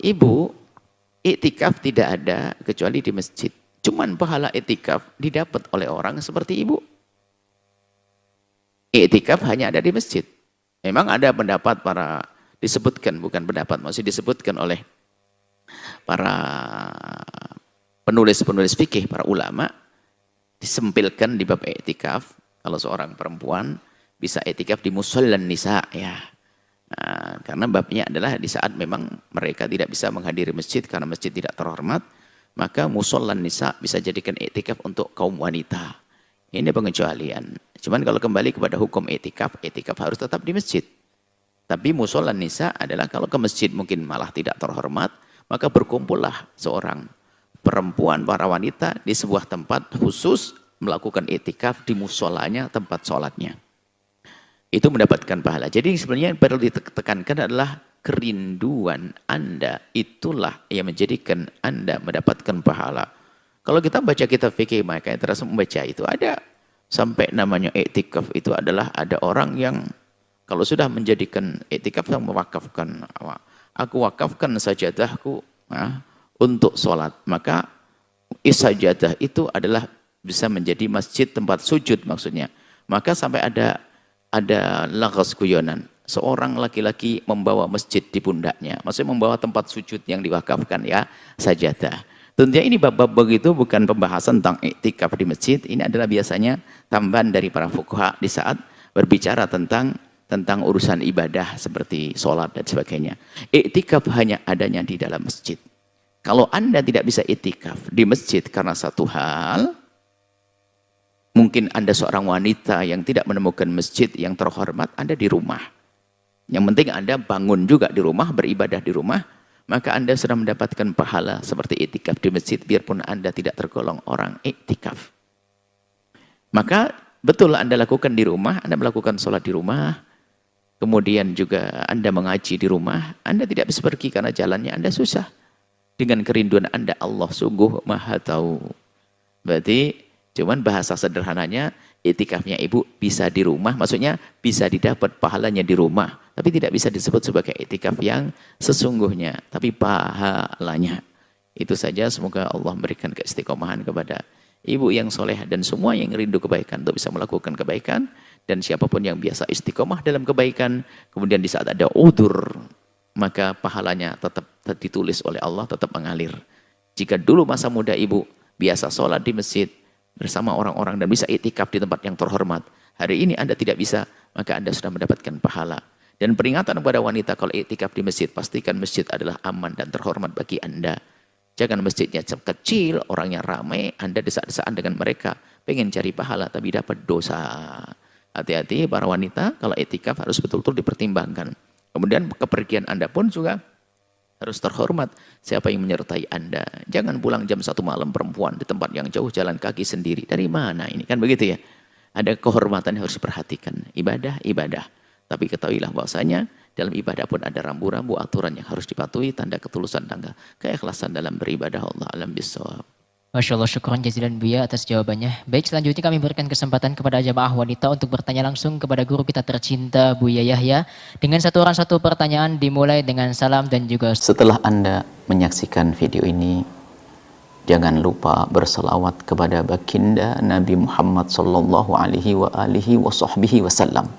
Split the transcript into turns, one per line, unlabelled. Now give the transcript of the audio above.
ibu, iktikaf tidak ada kecuali di masjid. Cuman pahala iktikaf didapat oleh orang seperti ibu. Iktikaf hanya ada di masjid. Memang ada pendapat para, disebutkan, bukan pendapat, masih disebutkan oleh para penulis-penulis fikih, para ulama, disempilkan di bab iktikaf, kalau seorang perempuan bisa iktikaf di musallan nisa, ya. Nah, karena babnya adalah di saat memang mereka tidak bisa menghadiri masjid karena masjid tidak terhormat, maka musallan nisa bisa jadikan iktikaf untuk kaum wanita. Ini pengecualian. Cuman kalau kembali kepada hukum iktikaf, iktikaf harus tetap di masjid. Tapi musallan nisa adalah kalau ke masjid mungkin malah tidak terhormat, maka berkumpullah seorang perempuan, para wanita di sebuah tempat khusus melakukan iktikaf di musolanya, tempat sholatnya. Itu mendapatkan pahala. Jadi sebenarnya yang perlu ditekankan adalah kerinduan Anda, itulah yang menjadikan Anda mendapatkan pahala. Kalau kita baca kitab fikih, maka terasa membaca itu ada sampai namanya iktikaf itu adalah ada orang yang kalau sudah menjadikan iktikaf yang mewakafkan, aku wakafkan sajadahku untuk sholat, maka sajadah itu adalah bisa menjadi masjid tempat sujud maksudnya. Maka sampai ada lagas guyonan, seorang laki-laki membawa masjid di pundaknya, maksudnya membawa tempat sujud yang diwakafkan, ya, sajadah. Tentunya ini bab-bab begitu bukan pembahasan tentang iktikaf di masjid, ini adalah biasanya tambahan dari para fuqaha di saat berbicara tentang urusan ibadah seperti sholat dan sebagainya. Iktikaf hanya adanya di dalam masjid. Kalau Anda tidak bisa iktikaf di masjid karena satu hal, mungkin Anda seorang wanita yang tidak menemukan masjid yang terhormat, Anda di rumah. Yang penting Anda bangun juga di rumah, beribadah di rumah, maka Anda sudah mendapatkan pahala seperti iktikaf di masjid, biarpun Anda tidak tergolong orang iktikaf. Maka betul Anda lakukan di rumah, Anda melakukan sholat di rumah, kemudian juga Anda mengaji di rumah, Anda tidak bisa pergi karena jalannya Anda susah. Dengan kerinduan Anda, Allah sungguh maha tahu. Berarti cuman bahasa sederhananya, iktikafnya ibu bisa di rumah, maksudnya bisa didapat pahalanya di rumah, tapi tidak bisa disebut sebagai iktikaf yang sesungguhnya, tapi pahalanya. Itu saja, semoga Allah memberikan keistiqomahan kepada ibu yang soleh dan semua yang rindu kebaikan untuk bisa melakukan kebaikan, dan siapapun yang biasa istiqomah dalam kebaikan, kemudian di saat ada udzur, maka pahalanya tetap ditulis oleh Allah, tetap mengalir. Jika dulu masa muda ibu biasa sholat di masjid bersama orang-orang dan bisa iktikaf di tempat yang terhormat, hari ini Anda tidak bisa, maka Anda sudah mendapatkan pahala. Dan peringatan kepada wanita kalau iktikaf di masjid, pastikan masjid adalah aman dan terhormat bagi Anda. Jangan masjidnya kecil, orangnya ramai, Anda desak-desakan dengan mereka, pengen cari pahala tapi dapat dosa. Hati-hati para wanita, kalau iktikaf harus betul-betul dipertimbangkan. Kemudian kepergian Anda pun juga harus terhormat. Siapa yang menyertai Anda? Jangan pulang jam 1 malam perempuan di tempat yang jauh, jalan kaki sendiri. Dari mana ini? Kan begitu ya. Ada kehormatan yang harus diperhatikan. Ibadah, ibadah. Tapi ketahuilah bahwasanya dalam ibadah pun ada rambu-rambu aturan yang harus dipatuhi, tanda ketulusan, tanda keikhlasan dalam beribadah. Allah alam bisawab.
Masya Allah, syukuran jazilan Buya atas jawabannya. Baik, selanjutnya kami berikan kesempatan kepada jamaah wanita untuk bertanya langsung kepada guru kita tercinta Buya Yahya. Dengan satu orang satu pertanyaan, dimulai dengan salam dan juga...
Setelah Anda menyaksikan video ini, jangan lupa berselawat kepada baginda Nabi Muhammad sallallahu alaihi wa alihi wa sahbihi wasallam.